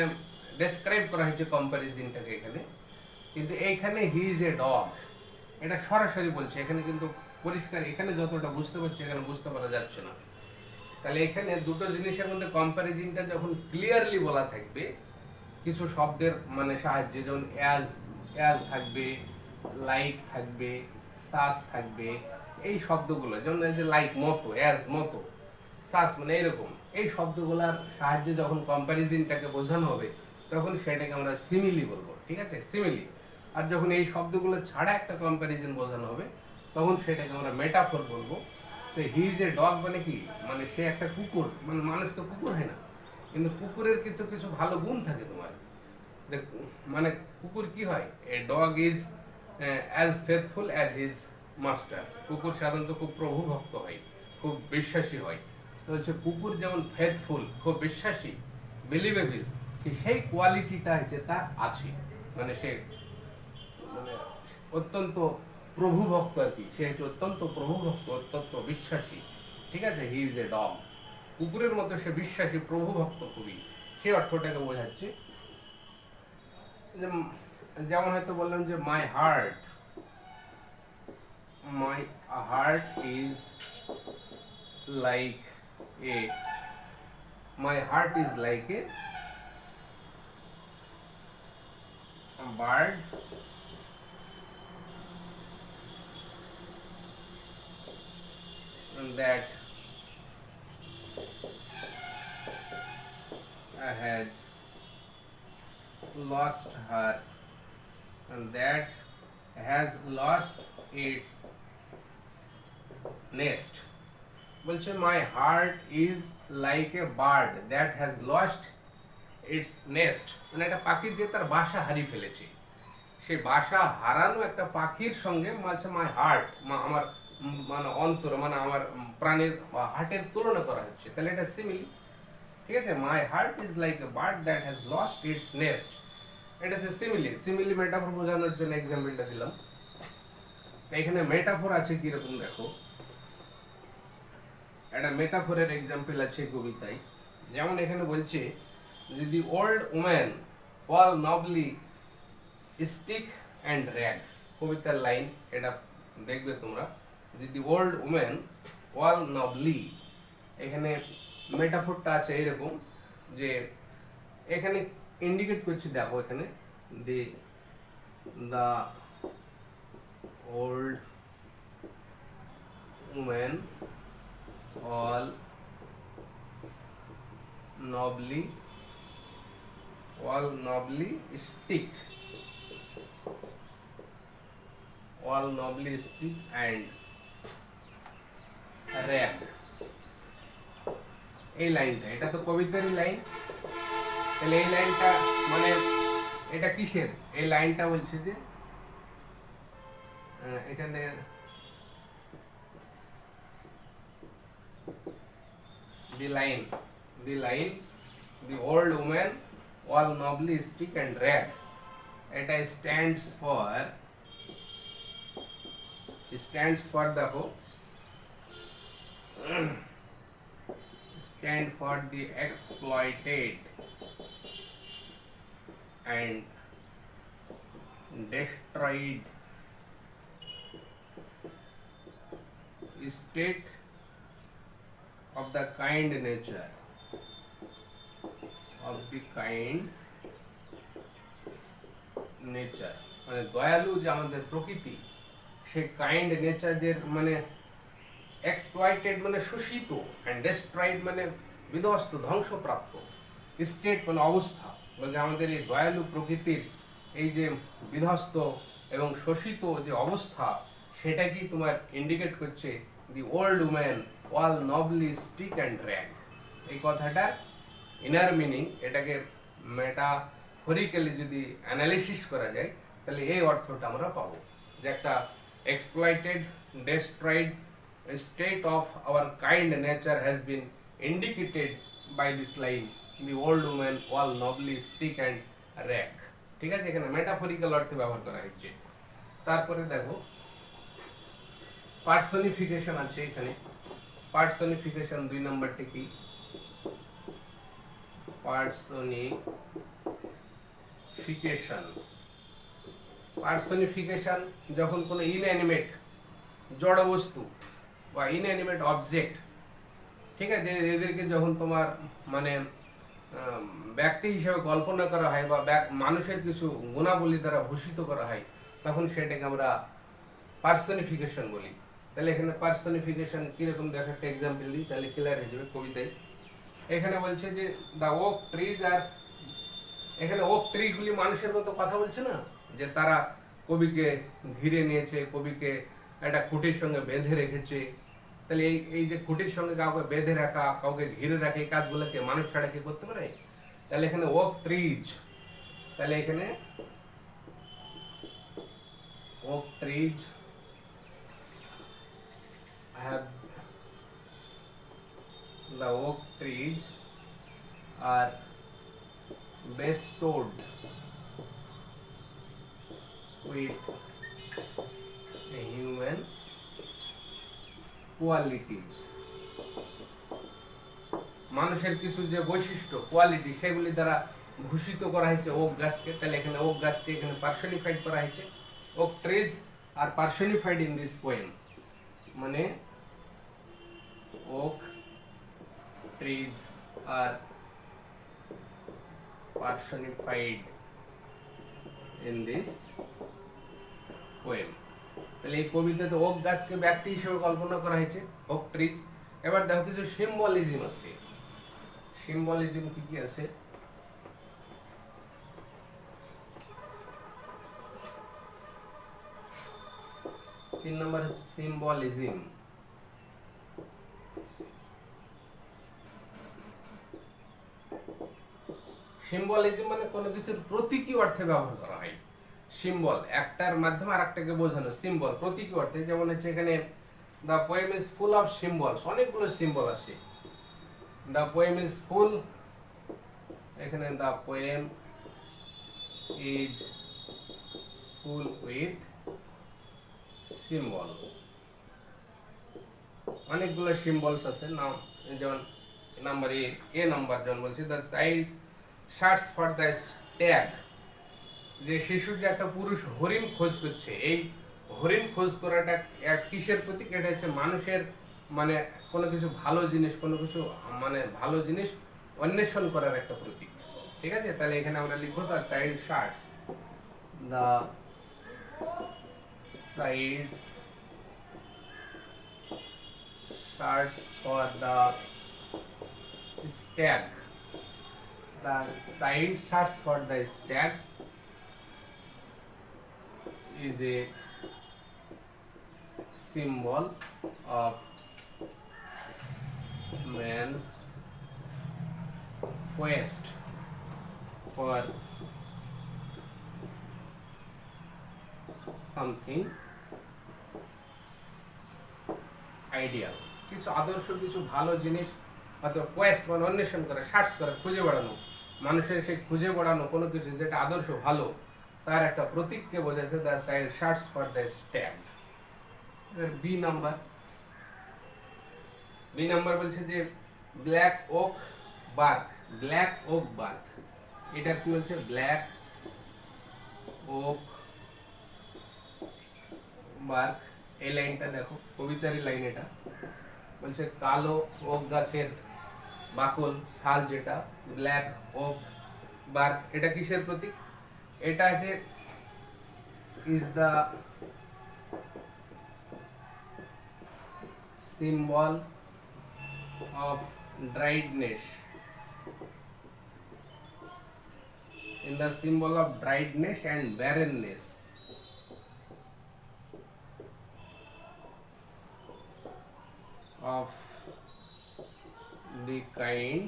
ডেসক্রাইব করা হয়েছে কম্প্যারিজনটাকে এখানে। কিন্তু এইখানে হি ইজ এ ডগ, এটা সরাসরি বলছে এখানে, কিন্তু পরিষ্কার এখানে যতটা বুঝতে পারছি এখানে বুঝতে পারা যাচ্ছে না। তাহলে এখানে দুটো জিনিসের মধ্যে কম্প্যারিজনটা যখন ক্লিয়ারলি বলা থাকবে কিছু শব্দের মানে সাহায্যে, যেমন অ্যাজ, অ্যাজ থাকবে, লাইক থাকবে, সাস থাকবে, এই শব্দগুলো যেমন এই যে লাইক মতো, অ্যাজ মতো, সাস মানে এরকম, এই শব্দগুলোর সাহায্যে যখন কম্প্যারিজনটাকে বোঝানো হবে তখন সেটাকে আমরা সিমিলি বলবো, ঠিক আছে, সিমিলি। আর যখন এই শব্দগুলো ছাড়া একটা কম্প্যারিজন বোঝানো হবে তখন সেটাকে আমরা মেটাফর বলবো। তো হি ইজ এ ডগ মানে কি, মানে সে একটা কুকুর, মানে মানুষ তো কুকুর হয় না, কিন্তু কুকুরের কিছু কিছু ভালো গুণ থাকে তোমার। মানে কুকুর কি হয়, a dog is as faithful as his master. কুকুর সাধারণত খুব প্রভু ভক্ত হয়, খুব বিশ্বাসী হয়। তো হচ্ছে কুকুর যেমন ফেথফুল, খুব বিশ্বাসী, বিলিভেবল, সেই কোয়ালিটিটা হচ্ছে তার আছে, মানে সে মানে অত্যন্ত প্রভু ভক্ত আর কি, সে হচ্ছে অত্যন্ত প্রভু ভক্ত, অত্যন্ত বিশ্বাসী, ঠিক আছে, হি ইজ এ ডগ। কুকুরের মতো সে বিশ্বাসী, প্রভু ভক্ত খুবই, সেই অর্থটাকে বোঝাচ্ছে। যেমন হয়তো বললাম যে my heart is like A, my heart is like a bird that has lost her and that has lost its nest। বলছে my heart is like a bird that has lost it's nest, মানে একটা পাখির যে তার বাসা হারিয়ে ফেলেছে, সেই বাসা হারানো একটা পাখির সঙ্গে মাঝে মাই হার্ট, আমার মানে অন্তর, মানে আমার প্রাণের হার্টের তুলনা করা হচ্ছে, তাহলে এটা সিমিলি, ঠিক আছে। My heart is like a bird that has lost it's nest, এটা হচ্ছে সিমিলি। সিমিলি মেটাফর বোঝানোর জন্য এক্সাম্পলটা দিলাম। এখানে মেটাফর আছে কিরকম দেখো, একটা মেটাফরের এক্সাম্পল আছে কবিতায়। যেমন এখানে বলছে যে দি old woman all knobbly stick and rag, কবিতার লাইন এটা দেখবে তোমরা, যে দি ওল্ড ওম্যান অল নবলি, এখানে মেটাফরটা আছে এরকম যে এখানে ইন্ডিকেট করছে, দেখো এখানে the the old woman all nobly stick and rag, এই লাইনটা, এটা তো কবিতারই লাইন, তাহলে এই লাইনটা মানে এটা কিসের, এই লাইনটা বলছে যে এখানে the line the old woman all nobly stick and rag, এটা stands for দেখো stand for the exploited and destroyed state of the kind nature, মানে দয়ালু যে আমাদের প্রকৃতি, সে কাইন্ড নেচার যে মানে এক্সপ্লয়েটেড মানে শোষিত, এন্ড ডেস্ট্রয়েড মানে বিধ্বস্ত, ধ্বংসপ্রাপ্ত, স্টেট মানে অবস্থা, বলছে আমাদের এই দয়ালু প্রকৃতির এই যে বিধ্বস্ত এবং শোষিত যে অবস্থা, সেটা কি তোমার ইন্ডিকেট করছে দি old woman all knobbly stick and rag. এই কথাটার ইনার মিনিং, এটাকে মেটাফরিক্যালি যদি অ্যানালিসিস করা যায় তাহলে এই অর্থটা আমরা পাবো, যে একটা exploited, destroyed state of our kind nature has been indicated by this line, the old woman all nobly stick and rag, ঠিক আছে, এখানে মেটাফরিক্যাল অর্থে ব্যবহার করা হচ্ছে। তারপরে দেখো পার্সনিফিকেশন আছে এখানে, পার্সনিফিকেশন 2 নম্বরটি কি, পার্সনিফিকেশন। পার্সনিফিকেশন যখন কোনো ইনঅ্যানিমেট জড় বস্তু বা ইনঅ্যানিমেট অবজেক্ট, ঠিক আছে, এদেরকে যখন তোমার মানে ব্যক্তি হিসেবে কল্পনা করা হয় বা মানুষের কিছু গুণাবলী দ্বারা ভূষিত করা হয়, তখন সেটাকে আমরা পার্সনিফিকেশন বলি। তাহলে এখানে পার্সনিফিকেশন কিরকম দেখো, একটা এক্সাম্পল দিই, তাহলে ক্লিয়ার হয়ে যাবে কবিতায়। এখানে বলছে যে দ্য ওক ট্রিজ আর, এখানে ওক ট্রি গুলি মানুষের মতো কথা বলছে না, যে তারা কবিকে ঘিরে নিয়েছে, কবিকে একটা খুঁটির সঙ্গে বেঁধে রেখেছে। তাহলে এই এই যে খুঁটির সঙ্গে কাউকে বেঁধে রাখা, কাউকে ঘিরে রাখা, এই কাজগুলোকে মানুষ ছাড়া কি করতে পারে? তাহলে এখানে ওক ট্রিজ, তাহলে এখানে oak trees have the oak trees are bestowed with human qualities। মানুষের কিছু যে বৈশিষ্ট্য, কোয়ালিটি, সেগুলি দ্বারা ভূষিত করা হয়েছে ওক গাছকে। তাহলে এখানে ওক গাছকে এখানে পার্সনিফাইড করা হয়েছে। Oak trees are personified in this poem, মানে oak trees are personified in this poem। তাহলে এই কবিতাতে ওক গাছকে ব্যক্তি হিসেবে কল্পনা করা হয়েছে, ওক ট্রিজ। এবার দেখো কিছু সিম্বলিজম আছে। সিম্বলিজম কি কি আছে? তিন নম্বর সিম্বলিজম। সিম্বলিজম মানে কোনো কিছুর প্রতীকী অর্থে ব্যবহার করা হয়। সিম্বল একটার মাধ্যমে আরেকটাকে বোঝানো, সিম্বল প্রতীকী অর্থে। যেমন হচ্ছে এখানে the poem is full of symbols, অনেকগুলো সিম্বল আছে। দ্য পোয়েম ইজ ফুল, এখানে the poem is full with symbol, অনেকগুলো সিম্বলস আছে। নাও যেমন নাম্বার এ নাম্বার যেমন বলছি, the child search for the stag, যে শিশু যে একটা পুরুষ হরিণ খোঁজ করছে, এই হরিণ খোঁজ করাটা এক কিসের প্রতীক? এটা হচ্ছে মানুষের মানে কোনো কিছু ভালো জিনিস, কোনো কিছু মানে ভালো জিনিস অন্বেষণ করার একটা প্রতীক। ঠিক আছে, তাহলে এখানে আমরা লিখবো the child search, the child search for the stag, the child search for the stag is a symbol of man's quest for something ideal। কিছু আদর্শ, কিছু ভালো জিনিস, হয়তো কোয়েস্ট মানে অন্বেষণ করা, সার্চ করা, খুঁজে বেড়ানো, মানুষের সেই খুঁজে বেড়ানো কোনো কিছু যেটা আদর্শ ভালো, তার একটা প্রতীককে বোঝাচ্ছে the child search for the stag. B number, B number বলছে যে black oak bark, black oak bark, এটা কি বলছে? Black oak bark. এই লাইনটা দেখো, কবিতারই লাইন এটা, বলছে কালো ওক গাছের বাকল, ছাল যেটা, ব্ল্যাক ওক বার্ক, এটা কিসের প্রতীক? এটা আছে is the symbol of dryness, in the symbol of dryness and barrenness of the kind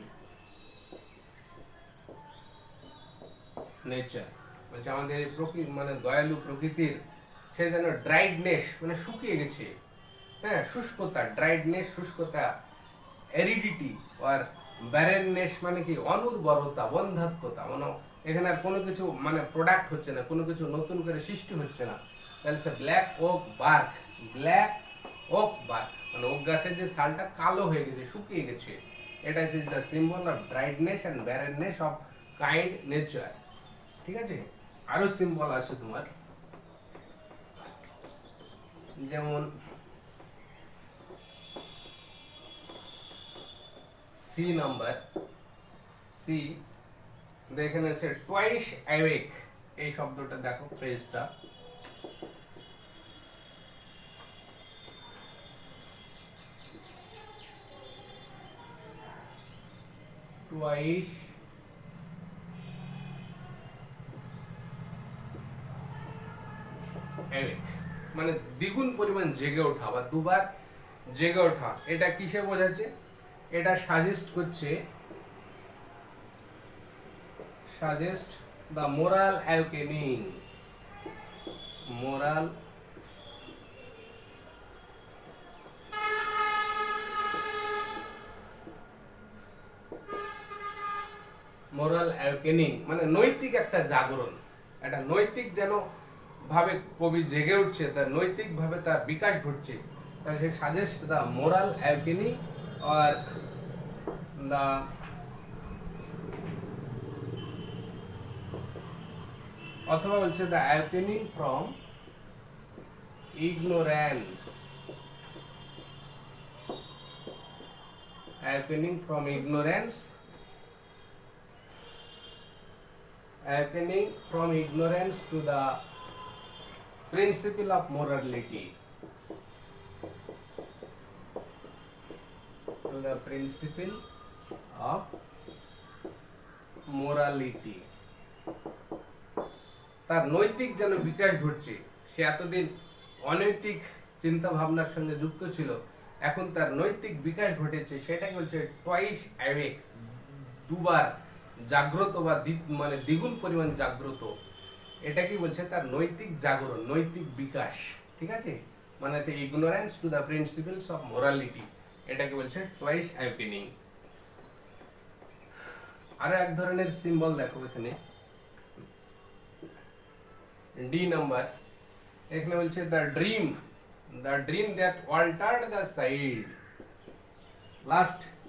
nature। বলছে আমাদের প্রকৃতি মানে দয়ালু প্রকৃতির, সে যেন ড্রাইডনেস মানে শুকিয়ে গেছে, হ্যাঁ, শুষ্কতা, ড্রাইডনেস শুষ্কতা, অ্যারিডিটি আর ব্যারেননেস মানে কি? অনুর্বরতা, বন্ধাত্মতা, মানে এখানে আর কোনো কিছু মানে প্রোডাক্ট হচ্ছে না, কোনো কিছু নতুন করে সৃষ্টি হচ্ছে না। তাহলে সে black oak bark, black oak bark মানে ওক গাছের যে ছালটা কালো হয়ে গেছে, শুকিয়ে গেছে, এটা is the symbol of dryness and barrenness of kind nature. ঠিক আছে, আরো সিম্বল আছে তোমার, যেমন সি নাম্বার, সি দেখেন আছে টুয়াইস অ্যাওয়েক, এই শব্দটা দেখো ফ্রেজটা, টুয়াইস অ্যাওয়েক মানে দ্বিগুণ পরিমাণ জেগে ওঠা বা দুবার জেগে ওঠা। এটা কিসে বোঝাচ্ছে? এটা সাজেস্ট করছে, suggest the moral awakening, moral moral awakening মানে নৈতিক একটা জাগরণ, একটা নৈতিক যেন ভাবে কবি জেগে উঠছে, তার নৈতিক ভাবে তার বিকাশ ঘটছে, তাহলে সে সাজেস্ট দ্য মোরাল অ্যাওয়েকেনিং আর দ্য অথবা বলছে the awakening from ignorance, awakening from ignorance, awakening from ignorance to the principle of morality, to the principle of morality, তার নৈতিক যেন বিকাশ ঘটছে। সে এতদিন অনৈতিক চিন্তা ভাবনার সঙ্গে যুক্ত ছিল, এখন তার নৈতিক বিকাশ ঘটেছে, সেটাকে বলছে টুয়াইস অ্যাওয়েক, দুবার জাগ্রত বা মানে দ্বিগুণ পরিমাণ জাগ্রত। এটা কি বলছে? তার নৈতিক জাগরণ, নৈতিক বিকাশ। ঠিক আছে, মানে ignorance to the principles of morality, এটাকে বলছে টুয়াইস অ্যাওয়েকেনিং। আরো এক ধরনের সিম্বল দেখো এখানে, ডি নাম্বার, এখানে বলছে the dream that altered the side.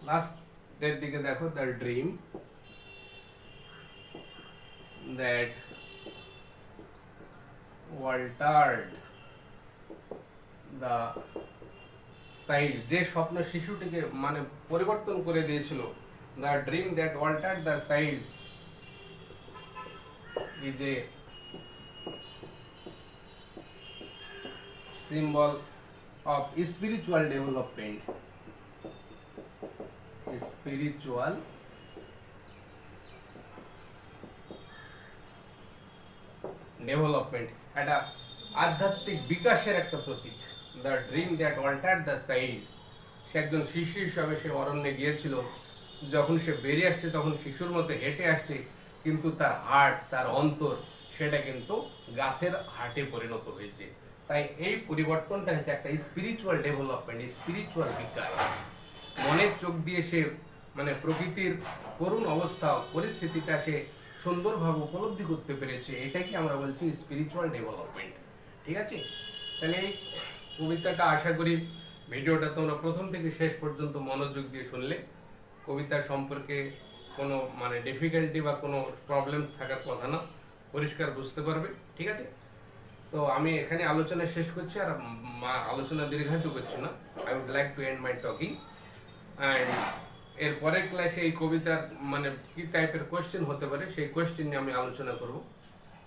Last এর দিকে দেখো, the dream that altered the child, যে স্বপ্ন শিশুটিকে মানে পরিবর্তন করে দিয়েছিল, the dream that altered the child is a symbol of spiritual development, spiritual development, একটা আধ্যাত্মিক বিকাশের একটা প্রতীক। The dream that altered the child, সে একজন শিশু হিসাবে সে অরণ্যে গিয়েছিল, যখন সে বেরিয়ে আসছে তখন শিশুর মতো হেঁটে আসছে, কিন্তু তার হার্ট, তার অন্তর, সেটা কিন্তু গাছের হার্টে পরিণত হয়েছে। তাই এই পরিবর্তনটা হচ্ছে একটা স্পিরিচুয়াল ডেভেলপমেন্ট, স্পিরিচুয়াল বিকাশ। মনের চোখ দিয়ে সে মানে প্রকৃতির করুণ অবস্থা, পরিস্থিতিটা সে সুন্দরভাবে উপলব্ধি করতে পেরেছে, এটাকে আমরা বলছি স্পিরিচুয়াল ডেভেলপমেন্ট। ঠিক আছে, তাহলে এই কবিতাটা আশা করি ভিডিওটা তোমরা প্রথম থেকে শেষ পর্যন্ত মনোযোগ দিয়ে শুনলে কবিতা সম্পর্কে কোনো মানে ডিফিকাল্টি বা কোনো প্রবলেম থাকার কথা না, পরিষ্কার বুঝতে পারবে। ঠিক আছে, তো আমি এখানে আলোচনা শেষ করছি, আর আলোচনা দীর্ঘায়িত করছি না। I would like to end my talking, and এর পরের ক্লাসে এই কবিতার মানে কি টাইপের কোয়েশ্চেন হতে পারে সেই কোয়েশ্চেন নিয়ে আমি আলোচনা করব।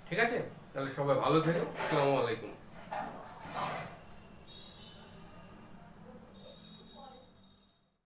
ঠিক আছে, তাহলে সবাই ভালো থেকো। আসসালামু আলাইকুম।